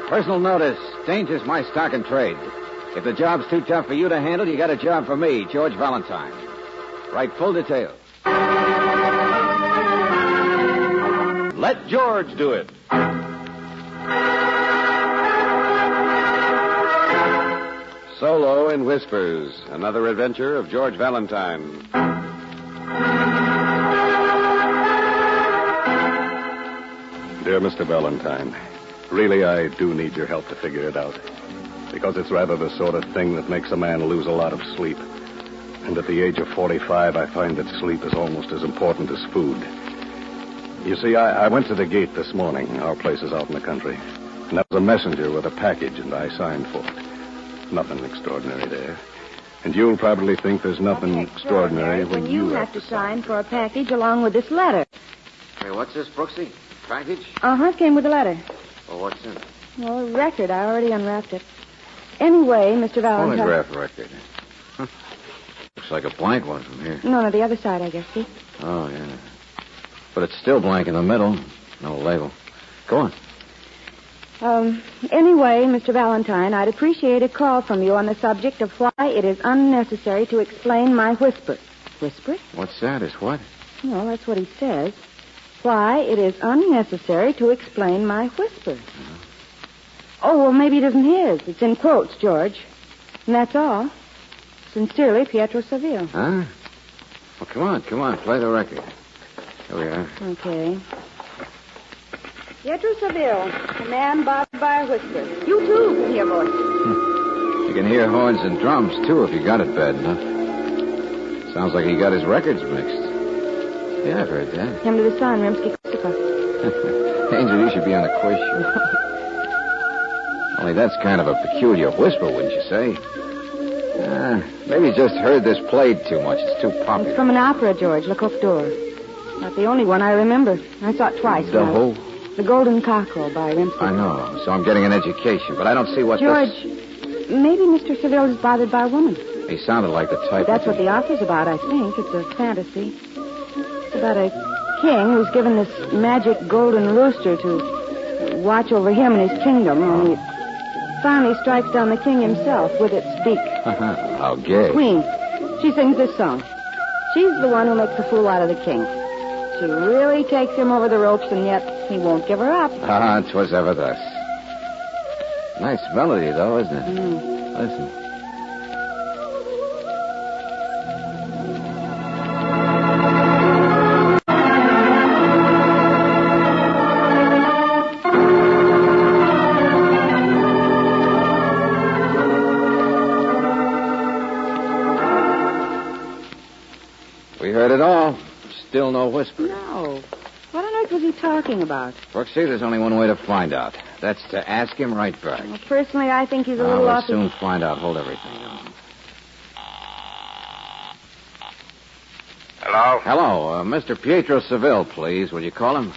Personal notice. Danger's my stock and trade. If the job's too tough for you to handle, you got a job for me, George Valentine. Write full details. Let George do it. Solo in Whispers, another adventure of George Valentine. Dear Mr. Valentine, really I do need your help to figure it out. Because it's rather the sort of thing that makes a man lose a lot of sleep. And at the age of 45, I find that sleep is almost as important as food. You see, I went to the gate this morning. Our place is out in the country. And there was a messenger with a package, and I signed for it. Nothing extraordinary there. And you'll probably think there's nothing extraordinary when you have to sign for a package along with this letter. Hey, what's this, Brooksy? Package? Uh-huh, it came with a letter. Well, what's in it? Well, a record. I already unwrapped it. Anyway, Mr. Valentine... Phonograph record. Huh. Looks like a blank one from here. No, the other side, I guess, see? Oh, yeah. But it's still blank in the middle. No label. Go on. Anyway, Mr. Valentine, I'd appreciate a call from you on the subject of why it is unnecessary to explain my whisper. Whisper? What's that? Is what? Well, that's what he says. Why it is unnecessary to explain my whisper. Uh-huh. Oh, well, maybe it isn't his. It's in quotes, George. And that's all. Sincerely, Pietro Seville. Huh? Well, come on. Play the record. Here we are. Okay. Pietro Seville, a man bothered by a whisper. You, too, can hear voices. You can hear horns and drums, too, if you got it bad enough. Sounds like he got his records mixed. Yeah, I've heard that. Him to the sun, Rimsky-Korsakov. Angel, you should be on a quiz show. Only that's kind of a peculiar whisper, wouldn't you say? Maybe you just heard this played too much. It's too popular. It's from an opera, George, Le Coq d'Or. Not the only one I remember. I saw it twice. The who? The Golden Cockerel by Rimsky. I know. So I'm getting an education, but I don't see what George, maybe Mr. Seville is bothered by a woman. He sounded like the type. But that's what the opera's about, I think. It's a fantasy. It's about a king who's given this magic golden rooster to watch over him and his kingdom, and he finally strikes down the king himself with its beak. How gay. Queen. She sings this song. She's the one who makes a fool out of the king. She really takes him over the ropes, and yet he won't give her up. 'Twas ever thus. Nice melody, though, isn't it? Listen. We heard it all. Still no whisper. No. What on earth was he talking about? Brooksy, there's only one way to find out. That's to ask him right back. Well, personally, I think he's a little We'll off. soon find out. Hold everything. Hello? Hello, Mr. Pietro Seville, please. Will you call him?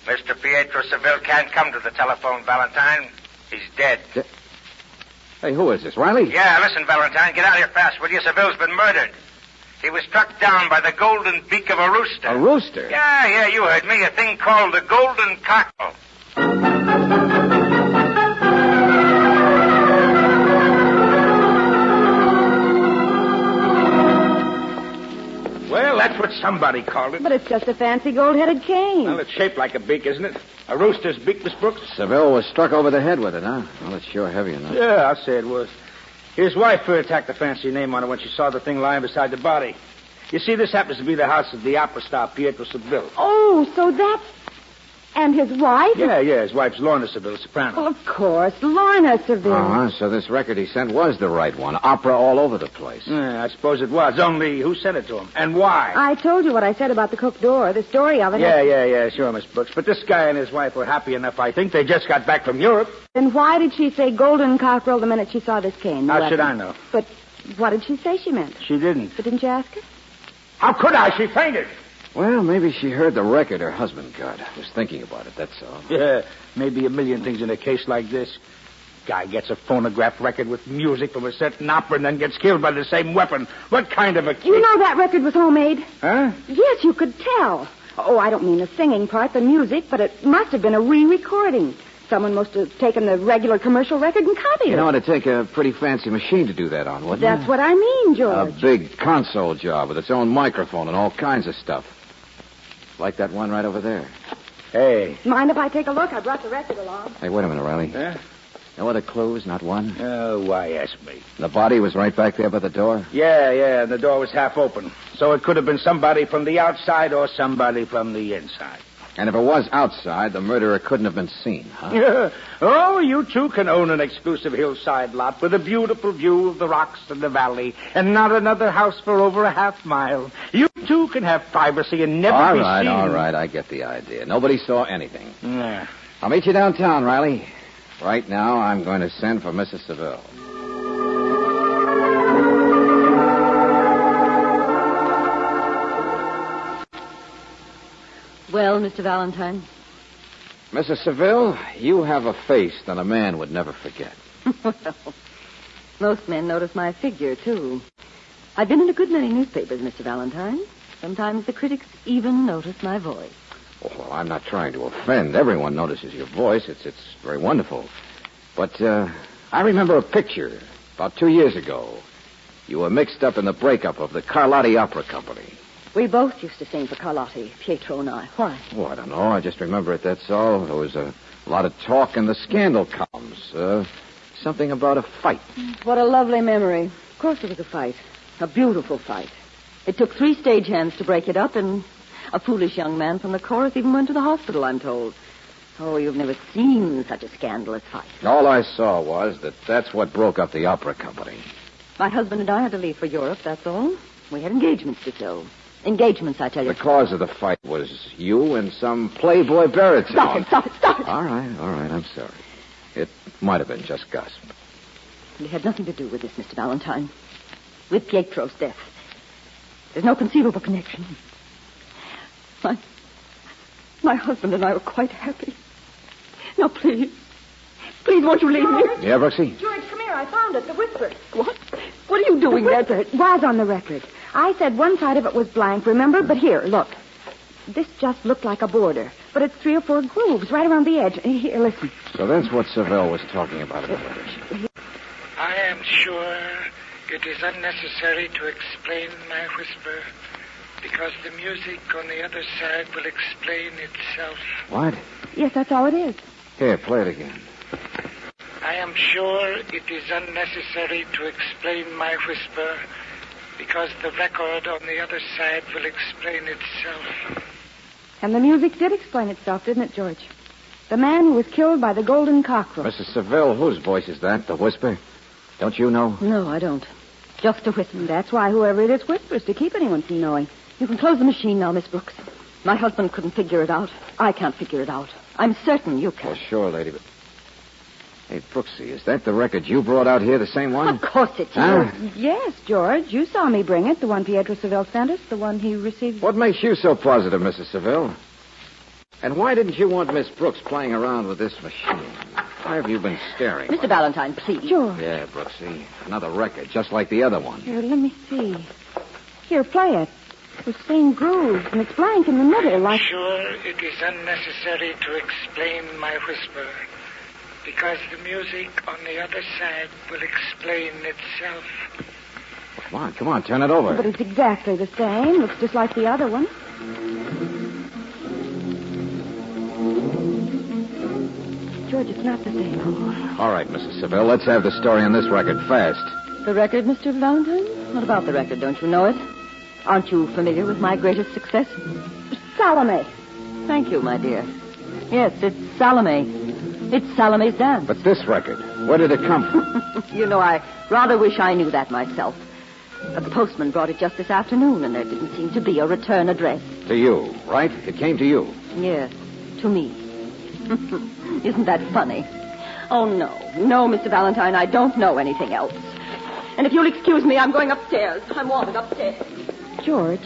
Mr. Pietro Seville can't come to the telephone, Valentine. He's dead. Hey, who is this, Riley? Yeah, listen, Valentine, get out of here fast, will you? Seville's been murdered. He was struck down by the golden beak of a rooster. A rooster? Yeah, you heard me. A thing called the golden cockerel. Well, that's what somebody called it. But it's just a fancy gold-headed cane. Well, it's shaped like a beak, isn't it? A rooster's beak, Miss Brooks? Seville was struck over the head with it, huh? Well, it's sure heavy enough. Yeah, I'll say it was. His wife tacked the fancy name on it when she saw the thing lying beside the body. You see, this happens to be the house of the opera star, Pietro Seville. Oh, so that's... And his wife? Yeah, his wife's Lorna Seville, soprano. Well, of course, Lorna Seville. So this record he sent was the right one. Opera all over the place. Yeah, I suppose it was. Only who sent it to him? And why? I told you what I said about the Coq d'Or, the story of it. Yeah, sure, Miss Brooks. But this guy and his wife were happy enough, I think. They just got back from Europe. Then why did she say golden cockerel the minute she saw this cane? How should I know? But what did she say she meant? She didn't. But didn't you ask her? How could I? She fainted. Well, maybe she heard the record her husband got. Was thinking about it, that's all. Yeah, maybe a million things in a case like this. Guy gets a phonograph record with music from a certain opera and then gets killed by the same weapon. What kind of a case? You know that record was homemade? Huh? Yes, you could tell. Oh, I don't mean the singing part, the music, but it must have been a re-recording. Someone must have taken the regular commercial record and copied it. You know, it'd take a pretty fancy machine to do that on, wouldn't it? That's what I mean, A George. big console job with its own microphone and all kinds of stuff. Like that one right over there. Hey. Mind if I take a look? I brought the record along. Hey, wait a minute, Riley. Huh? No other clues? Not one? Oh, why ask me? The body was right back there by the door? Yeah, and the door was half open. So it could have been somebody from the outside or somebody from the inside. And if it was outside, the murderer couldn't have been seen, huh? Oh, you two can own an exclusive hillside lot with a beautiful view of the rocks and the valley, and not another house for over a half mile. You two can have privacy and never be seen. All right, I get the idea. Nobody saw anything. Yeah. I'll meet you downtown, Riley. Right now, I'm going to send for Mrs. Seville. Well, Mr. Valentine? Mrs. Seville, you have a face that a man would never forget. Well, most men notice my figure, too. I've been in a good many newspapers, Mr. Valentine. Sometimes the critics even notice my voice. Oh, well, I'm not trying to offend. Everyone notices your voice. It's very wonderful. But I remember a picture about 2 years ago. You were mixed up in the breakup of the Carlotti Opera Company. We both used to sing for Carlotti, Pietro and I. Why? Oh, I don't know. I just remember it, that's all. There was a lot of talk in the scandal columns. Something about a fight. What a lovely memory. Of course there was a fight. A beautiful fight. It took 3 stagehands to break it up, and a foolish young man from the chorus even went to the hospital, I'm told. Oh, you've never seen such a scandalous fight. All I saw was that's what broke up the opera company. My husband and I had to leave for Europe, that's all. We had engagements to fill. Engagements, I tell you. The cause of the fight was you and some playboy baritone. Stop it. All right, I'm sorry. It might have been just gossip. It had nothing to do with this, Mr. Valentine. With Pietro's death. There's no conceivable connection. My husband and I were quite happy. Now, please, won't you leave me? Yeah, Brooksy? George, come here. I found it. The whisper. What? What are you doing there? It was on the record. I said one side of it was blank, remember? But here, look. This just looked like a border. But it's 3 or 4 grooves right around the edge. Here, listen. So that's what Seville was talking about in the letters. I am sure it is unnecessary to explain my whisper, because the music on the other side will explain itself. What? Yes, that's all it is. Here, play it again. I am sure it is unnecessary to explain my whisper, because the record on the other side will explain itself. And the music did explain itself, didn't it, George? The man who was killed by the golden cockroach. Mrs. Seville, whose voice is that? The whisper? Don't you know? No, I don't. Just a whisper. That's why whoever it is whispers, to keep anyone from knowing. You can close the machine now, Miss Brooks. My husband couldn't figure it out. I can't figure it out. I'm certain you can. Oh, sure, lady, but... Hey, Brooksy, is that the record you brought out here, the same one? Of course it's Huh? yours. Yes, George. You saw me bring it, the one Pietro Seville sent us, the one he received. What makes you so positive, Mrs. Seville? And why didn't you want Miss Brooks playing around with this machine? Why have you been staring? Mr. Valentine, please. George. Yeah, Brooksy. Another record, just like the other one. Here, let me see. Here, play it. The same grooves, and it's blank in the middle, like... Sure, it is unnecessary to explain my whisper, because the music on the other side will explain itself. Come on, turn it over. But it's exactly the same. Looks just like the other one. George, it's not the same. All right, Mrs. Seville, let's have the story on this record fast. The record, Mr. Valentine? What about the record? Don't you know it? Aren't you familiar with my greatest success? Salome. Thank you, my dear. Yes, it's Salome. It's Salome's dance. But this record, where did it come from? You know, I rather wish I knew that myself. But the postman brought it just this afternoon, and there didn't seem to be a return address. To you, right? It came to you. Yes, to me. Isn't that funny? Oh, no, Mr. Valentine, I don't know anything else. And if you'll excuse me, I'm going upstairs. I'm wanted upstairs. George,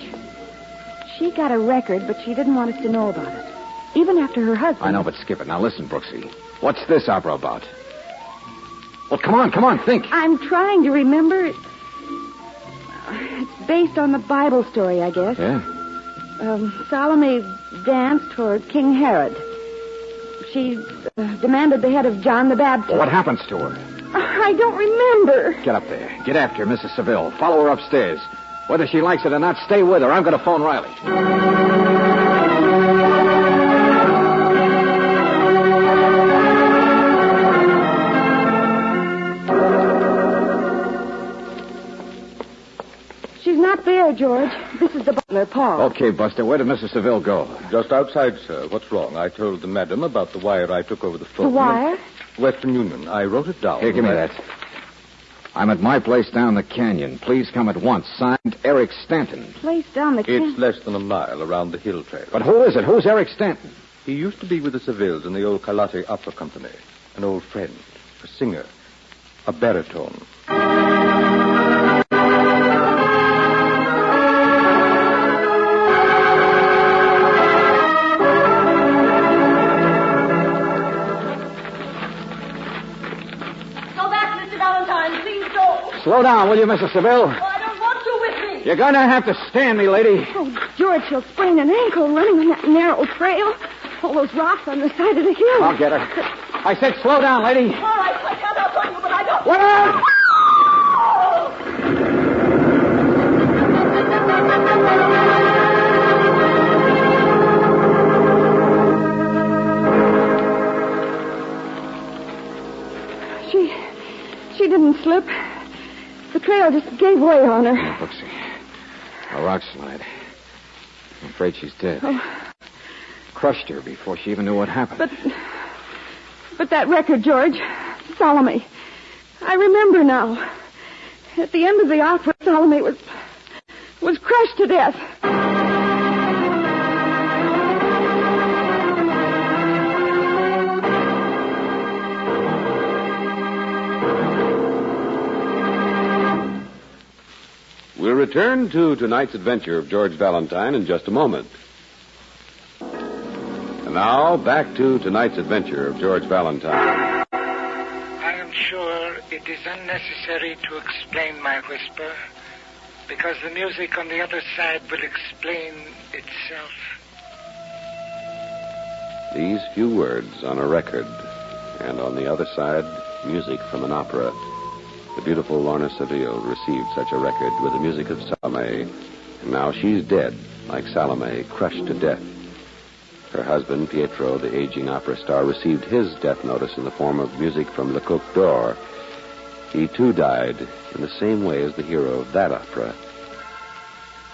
she got a record, but she didn't want us to know about it. Even after her husband... I know, but skip it. Now listen, Brooksy. What's this opera about? Well, come on, think. I'm trying to remember. It's based on the Bible story, I guess. Yeah? Salome danced for King Herod. She demanded the head of John the Baptist. What happens to her? I don't remember. Get up there. Get after her, Mrs. Seville. Follow her upstairs. Whether she likes it or not, stay with her. I'm going to phone Riley. She's not there, George. This is the butler, Paul. Okay, Buster. Where did Mrs. Seville go? Just outside, sir. What's wrong? I told the madam about the wire I took over the phone. The wire? Western Union. I wrote it down. Here, give me that. I'm at my place down the canyon. Please come at once. Signed, Eric Stanton. Place down the canyon. It's less than a mile around the hill trail. But who is it? Who's Eric Stanton? He used to be with the Sevilles in the old Carlotti Opera Company. An old friend. A singer. A baritone. Slow down, will you, Mrs. Seville? Oh, I don't want you with me. You're going to have to stand me, lady. Oh, George, she'll sprain an ankle running on that narrow trail. All those rocks on the side of the hill. I'll get her. I said slow down, lady. All right, I can't outrun you, but I don't. What up? She didn't slip. The trail just gave way on her. Oh, Brooksy. A rock slide. I'm afraid she's dead. Oh. Crushed her before she even knew what happened. But that record, George, Salome. I remember now. At the end of the opera, Salome was crushed to death. We'll return to tonight's adventure of George Valentine in just a moment. And now, back to tonight's adventure of George Valentine. I am sure it is unnecessary to explain my whisper, because the music on the other side will explain itself. These few words on a record, and on the other side, music from an opera. The beautiful Lorna Seville received such a record with the music of Salome, and now she's dead, like Salome, crushed to death. Her husband, Pietro, the aging opera star, received his death notice in the form of music from Le Coq d'Or. He, too, died in the same way as the hero of that opera.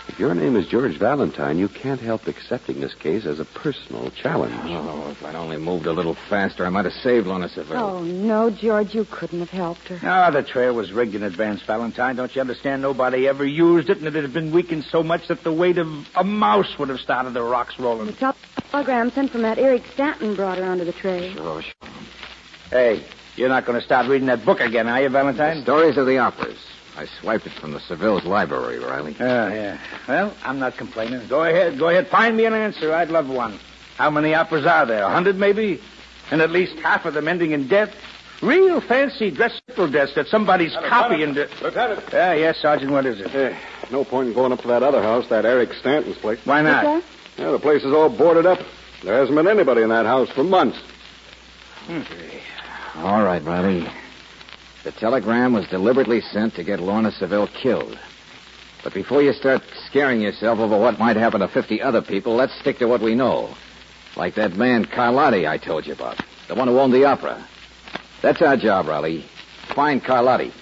If your name is George Valentine, you can't help accepting this case as a personal challenge. Oh, if I'd only moved a little faster, I might have saved Lorna Seville. Oh, no, George, you couldn't have helped her. No, the trail was rigged in advance, Valentine. Don't you understand? Nobody ever used it, and it had been weakened so much that the weight of a mouse would have started the rocks rolling. The telegram sent from that Eric Stanton brought her onto the trail. Sure. Hey, you're not going to start reading that book again, are you, Valentine? The stories of the operas. I swiped it from the Sevilles library, Riley. Oh, yeah. Well, I'm not complaining. Go ahead. Find me an answer. I'd love one. How many operas are there? 100, maybe? And at least half of them ending in death? Real fancy dress that somebody's copying. Lieutenant. Yes, Sergeant, what is it? No point in going up to that other house, that Eric Stanton's place. Why not? What's Yeah, the place is all boarded up. There hasn't been anybody in that house for months. All right, Riley. The telegram was deliberately sent to get Lorna Seville killed. But before you start scaring yourself over what might happen to 50 other people, let's stick to what we know. Like that man Carlotti I told you about. The one who owned the opera. That's our job, Riley. Find Carlotti.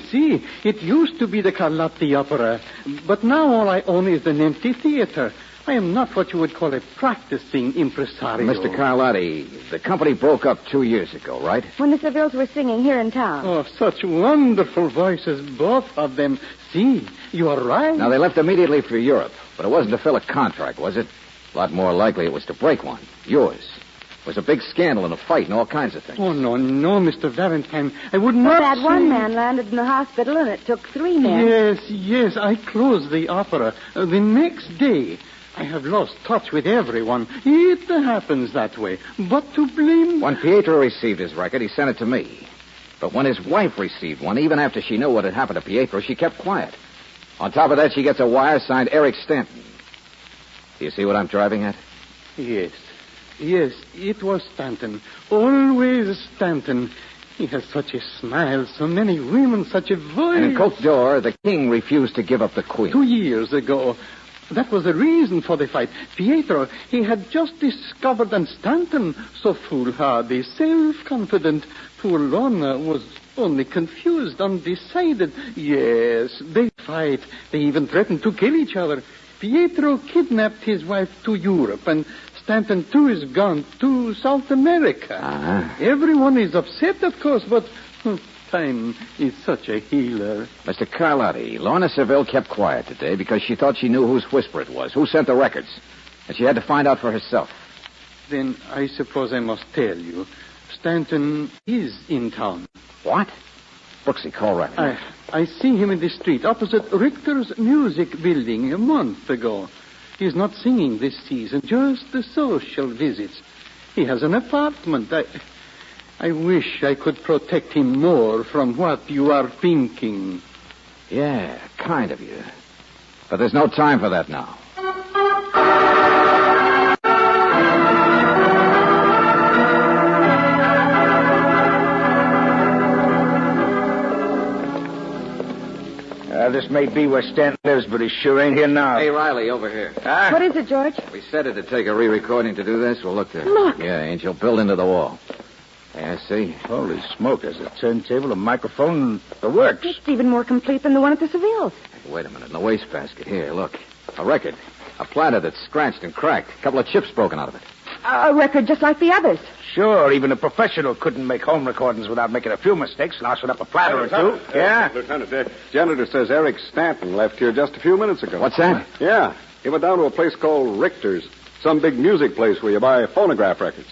See, it used to be the Carlotti Opera, but now all I own is an empty theater. I am not what you would call a practicing impresario. Mr. Carlotti, the company broke up 2 years ago, right? When the Sevilles were singing here in town. Oh, such wonderful voices, both of them. See, you are right. Now, they left immediately for Europe, but it wasn't to fill a contract, was it? A lot more likely it was to break one. Yours. It was a big scandal and a fight and all kinds of things. Oh, no, Mr. Valentine. I would not That say... one man landed in the hospital, and it took 3 men. Yes, I closed the opera the next day. I have lost touch with everyone. It happens that way. But to blame... When Pietro received his record, he sent it to me. But when his wife received one, even after she knew what had happened to Pietro, she kept quiet. On top of that, she gets a wire signed Eric Stanton. Do you see what I'm driving at? Yes. Yes, it was Stanton. Always Stanton. He has such a smile, so many women, such a voice. And in Cote d'Or, the king refused to give up the queen. 2 years ago. That was the reason for the fight. Pietro, he had just discovered, and Stanton, so foolhardy, self-confident. Poor Lorna was only confused, undecided. Yes, they fight. They even threatened to kill each other. Pietro kidnapped his wife to Europe, and Stanton, too, is gone to South America. Uh-huh. Everyone is upset, of course, but time is such a healer. Mr. Carlotti, Lorna Seville kept quiet today because she thought she knew whose whisper it was, who sent the records. And she had to find out for herself. Then I suppose I must tell you. Stanton is in town. What? Brooksy, call Riley. I see him in the street opposite Richter's music building a month ago. He's not singing this season, just the social visits. He has an apartment. I wish I could protect him more from what you are thinking. Yeah, kind of you. But there's no time for that now. This may be where Stan lives, but he sure ain't here now. Hey, Riley, over here. Huh? What is it, George? We said it'd take a re-recording to do this. Well, look there. Look. Yeah, Angel, built into the wall. Yeah, see? Holy smoke, there's a turntable, a microphone, the works. It's even more complete than the one at the Sevilles. Hey, wait a minute. In the wastebasket. Here, look. A record. A platter that's scratched and cracked. A couple of chips broken out of it. A record just like the others. Sure, even a professional couldn't make home recordings without making a few mistakes, lousing up a platter or two. Yeah? Lieutenant, the janitor says Eric Stanton left here just a few minutes ago. What's that? Yeah. He went down to a place called Richter's. Some big music place where you buy phonograph records.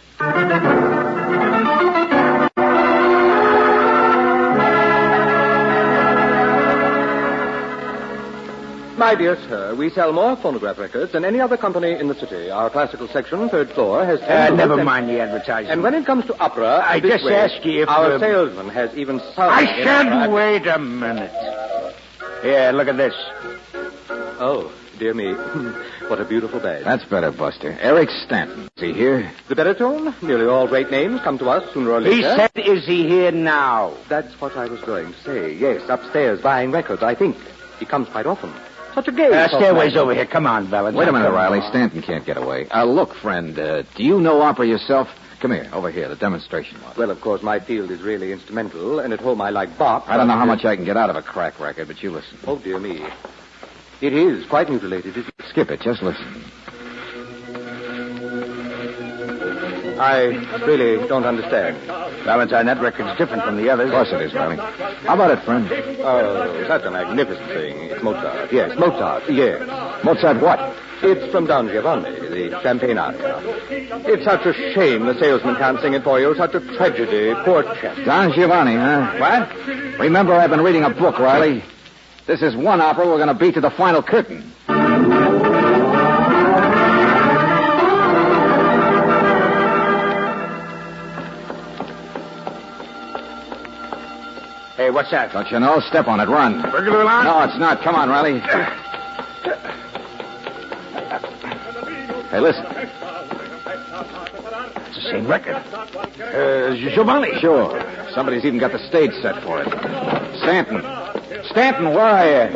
My dear sir, we sell more phonograph records than any other company in the city. Our classical section, third floor, has... Never mind the advertising. And when it comes to opera... I just ask you if... Our salesman has even... I said wait a minute. Here, look at this. Oh, dear me. What a beautiful badge. That's better, Buster. Eric Stanton. Is he here? The baritone? Nearly all great names come to us sooner or later. He said, is he here now? That's what I was going to say. Yes, upstairs buying records, I think. He comes quite often. Such a gay... stairway's over here. Come on, Valentine. Wait a minute, Riley. Stanton can't get away. Look, friend, do you know opera yourself? Come here, over here, the demonstration one. Well, of course, my field is really instrumental, and at home I like Bach. I don't know how much I can get out of a crack record, but you listen. Oh, dear me. It is quite mutilated, isn't it? Skip it, just listen. I really don't understand. Valentine, that record's different from the others. Of course it is, Riley. How about it, friend? Oh, such a magnificent thing. It's Mozart. Yes, Mozart. Yes. Mozart what? It's from Don Giovanni, the champagne aria. It's such a shame the salesman can't sing it for you. Such a tragedy. Poor chap. Don Giovanni, huh? What? Remember, I've been reading a book, Riley. This is one opera we're going to beat to the final curtain. Hey, what's that? Don't you know? Step on it. Run. Burglar alarm? No, it's not. Come on, Riley. Hey, listen. It's the same record. Giovanni. Sure. Somebody's even got the stage set for it. Stanton. Stanton, where are you?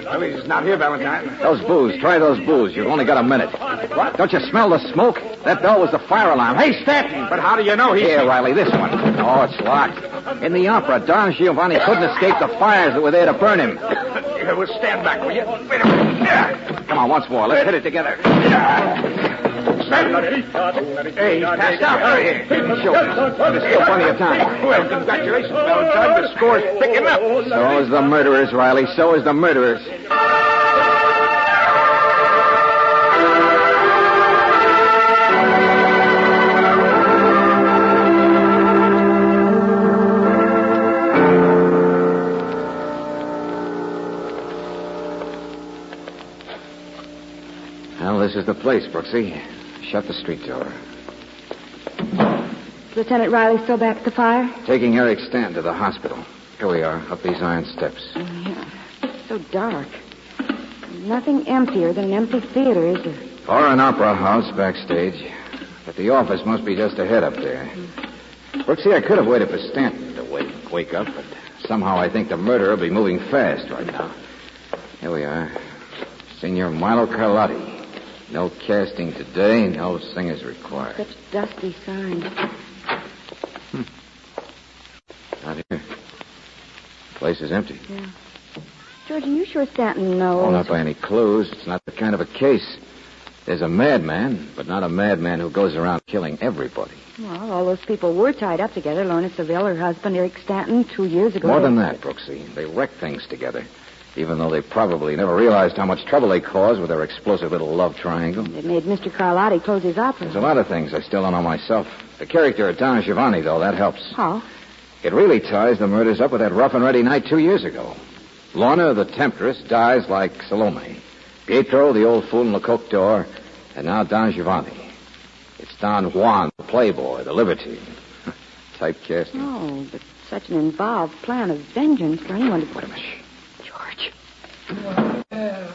Well, he's not here, Valentine. Those booze. Try those booze. You've only got a minute. What? Don't you smell the smoke? That bell was the fire alarm. Hey, Stanton! But how do you know he's... Here, Riley, this one. Oh, it's locked. In the opera, Don Giovanni couldn't escape the fires that were there to burn him. Yeah, well, stand back, will you? Wait a minute. Come on, once more. Let's hit it together. Hey, passed out. Hurry. Sure. There's still plenty of time. Well, congratulations, Valentine. The score's picking up. So is the murderers, Riley. So is the murderers. this is the place, Brooksy. Shut the street door. Is Lieutenant Riley still back at the fire? Taking Eric Stanton to the hospital. Here we are, up these iron steps. Yeah. It's so dark. Nothing emptier than an empty theater, is there? Or an opera house backstage. But the office must be just ahead up there. Brooksy, I could have waited for Stanton to wake up, but somehow I think the murderer will be moving fast right now. Here we are. Senor Milo Carlotti. No casting today, no singers required. Such dusty signs. Not here. The place is empty. Yeah. George, are you sure Stanton knows? Oh, not by any clues. It's not the kind of a case. There's a madman, but not a madman who goes around killing everybody. Well, all those people were tied up together. Lorna Seville, her husband, Eric Stanton, 2 years ago. More than that, Brooksy. They wrecked things together. Even though they probably never realized how much trouble they caused with their explosive little love triangle. It made Mr. Carlotti close his opera. There's a lot of things I still don't know myself. The character of Don Giovanni, though, that helps. How? It really ties the murders up with that rough and ready night 2 years ago. Lorna, the temptress, dies like Salome. Pietro, the old fool in the coke door. And now Don Giovanni. It's Don Juan, the playboy, the libertine. Typecasting. Oh, but such an involved plan of vengeance for anyone to... Wait a minute. George. You are there,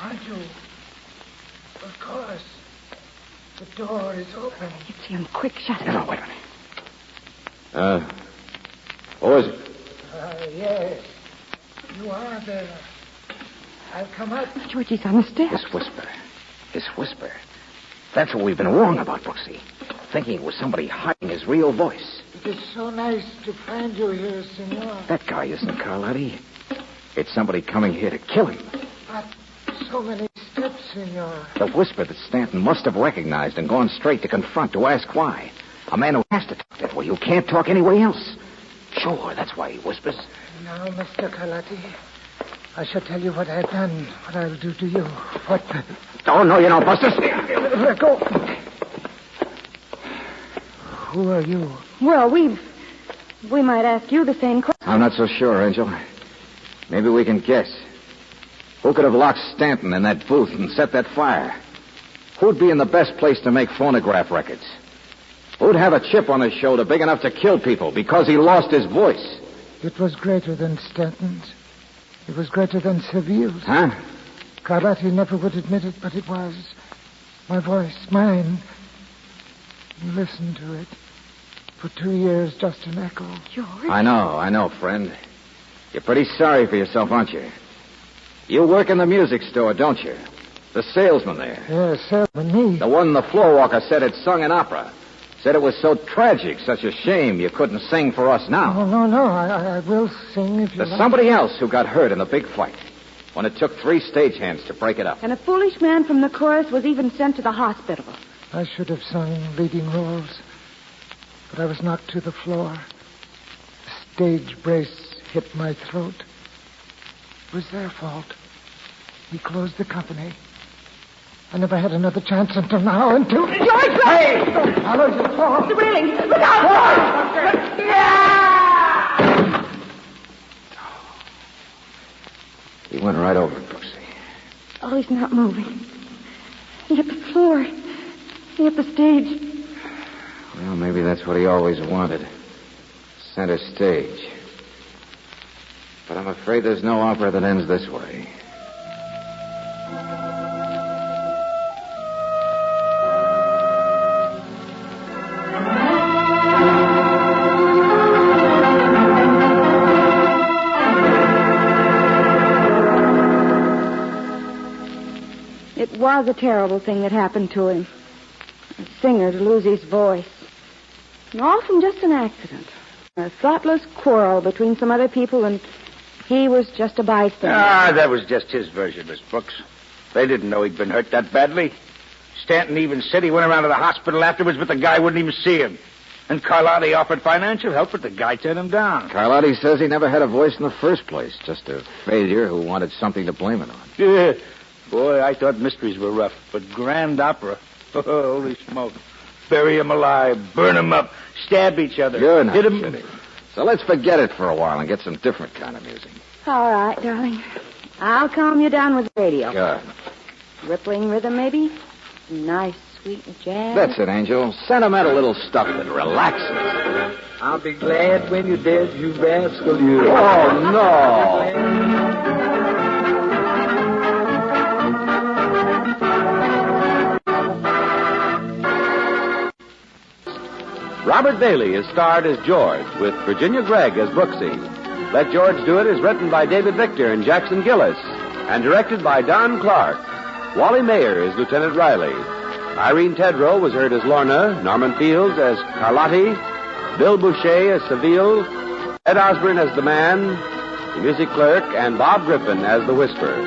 aren't you? Of course. The door is open. It's him. Quick, shut it. No, wait a minute. What was it? Yes. You are there. I'll come up. George, he's on the steps. His whisper. That's what we've been wrong about, Brooksy. Thinking it was somebody hiding his real voice. It is so nice to find you here, senor. That guy isn't Carlotti. It's somebody coming here to kill him. But so many steps, senor. The whisper that Stanton must have recognized and gone straight to confront, to ask why. A man who has to talk that way, who can't talk any way else. Sure, that's why he whispers. Now, Mr. Carlotti, I shall tell you what I've done, what I'll do to you. What... Oh, no, you don't, Buster. Let go. Who are you? Well, we might ask you the same question. I'm not so sure, Angel. Maybe we can guess. Who could have locked Stanton in that booth and set that fire? Who'd be in the best place to make phonograph records? Who'd have a chip on his shoulder big enough to kill people because he lost his voice? It was greater than Stanton's. It was greater than Seville's. Huh? Carlotti never would admit it, but it was. My voice, mine. You listened to it. For 2 years, just an echo. George? I know, friend. You're pretty sorry for yourself, aren't you? You work in the music store, don't you? The salesman there. Yes, salesman, me. The one the floor walker said had sung an opera. Said it was so tragic, such a shame you couldn't sing for us now. No. I will sing if you There's like. somebody else who got hurt in the big fight. When it took 3 stagehands to break it up. And a foolish man from the chorus was even sent to the hospital. I should have sung leading roles, but I was knocked to the floor. The stage brace hit my throat. It was their fault. We closed the company. I never had another chance until now, until... George, look! Hey! Don't follow your fall. The railing! Look out! Yeah! He went right over it, Brooksy. Oh, he's not moving. He hit the floor. He hit the stage. Well, maybe that's what he always wanted. Center stage. But I'm afraid there's no opera that ends this way. It was a terrible thing that happened to him. A singer to lose his voice. And all from just an accident. A thoughtless quarrel between some other people, and he was just a bystander. That was just his version, Miss Brooks. They didn't know he'd been hurt that badly. Stanton even said he went around to the hospital afterwards, but the guy wouldn't even see him. And Carlotti offered financial help, but the guy turned him down. Carlotti says he never had a voice in the first place. Just a failure who wanted something to blame it on. Yeah. Boy, I thought mysteries were rough, but grand opera. Oh, holy smoke. Bury him alive, burn him up, stab each other. You're not hit him. kidding. So let's forget it for a while and get some different kind of music. All right, darling. I'll calm you down with the radio. Good. Rippling rhythm, maybe? Nice, sweet jazz. That's it, Angel. Sentimental little stuff that relaxes. I'll be glad when you're dead, you rascal, you. Oh, no. Robert Bailey is starred as George, with Virginia Gregg as Brooksy. Let George Do It is written by David Victor and Jackson Gillis, and directed by Don Clark. Wally Mayer is Lieutenant Riley. Irene Tedrow was heard as Lorna, Norman Fields as Carlotti, Bill Boucher as Seville, Ed Osborne as the Man, the music clerk, and Bob Griffin as the Whisperer.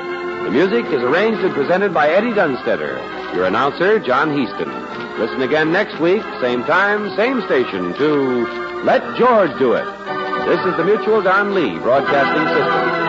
The music is arranged and presented by Eddie Dunstetter. Your announcer, John Heaston. Listen again next week, same time, same station, to Let George Do It. This is the Mutual Don Lee Broadcasting System.